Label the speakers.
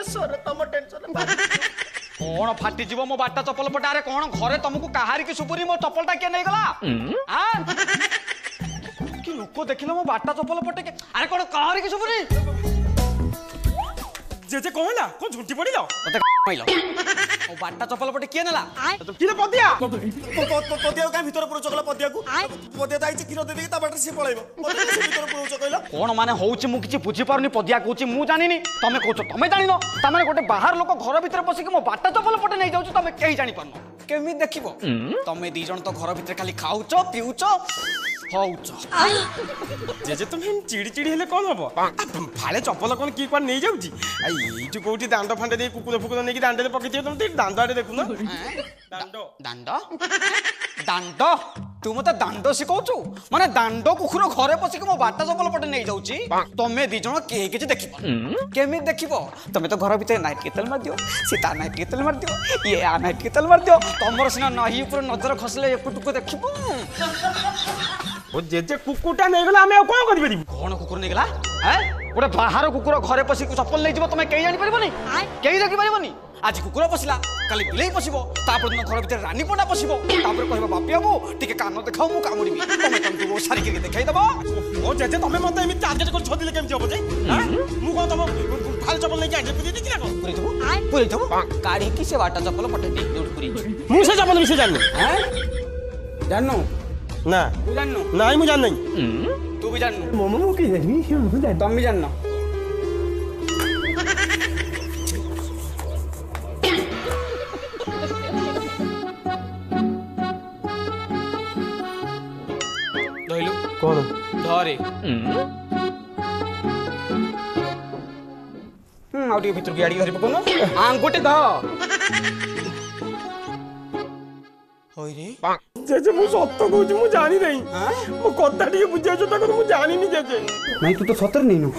Speaker 1: tension तम tension
Speaker 2: कौन फाटी जीव मो बाटा चप्पल पटे अरे कौन घरे तुमको कहारी की सुपुरी मो चप्पलटा किए नहीं गला हां कि लोक देखिलो मो बाटा चप्पल पटे के अरे कौन कहारी की सुपुरी
Speaker 1: जे कौन ला कौन झुंटी पड़िलो
Speaker 2: तते माइलो ओ बाटा चप्पल पटे किए नेला
Speaker 1: तो किरे पदिया पदिया का भीतर पुरो चकला पदिया को पदिया ताई किरो दे दे ता बाटर से पळाइबो पदिया से भीतर पुरो चकइला
Speaker 2: कौन माने होउची मु किछि बुझी पारुनी पदिया कहूची मु जानिनी तमे कहूछ तमे जानिनो त माने गोटे बाहर लोक घर भीतर पसी के मो बाटा चप्पल पटे नहीं जाउछ तमे केही जानि पारनो केमी देखिबो तमे दी जण तो घर भीतर खाली खाउछ पिउछ हौच
Speaker 1: जे तुम चिड़ी चिड़ी हेले कौन हबो फाले चप्पल कौन की कोन नहीं जाउची आई जो कोठी दांडो फांडे दे कुकुर फुकुर नेकी दांडे दे पकेतियो तुम ते दांडो आडे देखु न दांडो
Speaker 2: दांडो दांडो तू मते दांडो सिखौछु माने दांडो कुकुर घरे पसी के मो बाटा चप्पल पटे नहीं जाउची तमे दी जण के किछि देखिबो केमी देखिबो तमे तो घर भीतर नाइट के तेल मार दियो सीता नाइट के तेल मार दियो ये आ नाइट के तेल मार दियो तमर सिना नाही ऊपर नजर खसले एपुटुको देखिबो
Speaker 1: ओ जे कुकुरटा नहीं गला हमें कोन करि परिबो
Speaker 2: कौन कुकुर नहीं गला हैं गोटे बाहर कुकुर घरे पसी चप्पल नहीं जीवो तमे केही जानि परिबोनी केही देखि परिबोनी आज कुकुर पसिला काली बिलेई पसिबो तापर दिन घर भीतर रानी पडा पसिबो तापर कहबो बापी बाबू टिके कान देखाओ मु कामुडीबी तमे तमको सारी के देखाई दबो
Speaker 1: ओ जे तमे मते एमि टार्गेट कर छदिले केम जबो जे मु को तम फाल चप्पल नहीं जाके पुरी दिखला को पुरी थबो
Speaker 2: काढ़ी की से बाटा चप्पल पटे दे जोड पुरी
Speaker 1: मु से चप्पल विषय जाननो
Speaker 2: हैं जाननो
Speaker 1: ना
Speaker 2: तू जाननो
Speaker 1: नहीं मु जान नहीं
Speaker 2: तू भी जाननो
Speaker 1: मोमो मु की जानी मु जान
Speaker 2: तुम भी जाननो धइलु
Speaker 1: कौन
Speaker 2: धरे आउटी भीतर की आड़ी धरि पकोनो आंगुटे ध होय रे
Speaker 1: जे मु सत्य कहूची मु जानी नहीं मु कथा टिके बुझाइछो तकर मु जानी नहीं जे
Speaker 2: नहीं तू तो सतर नहीं नो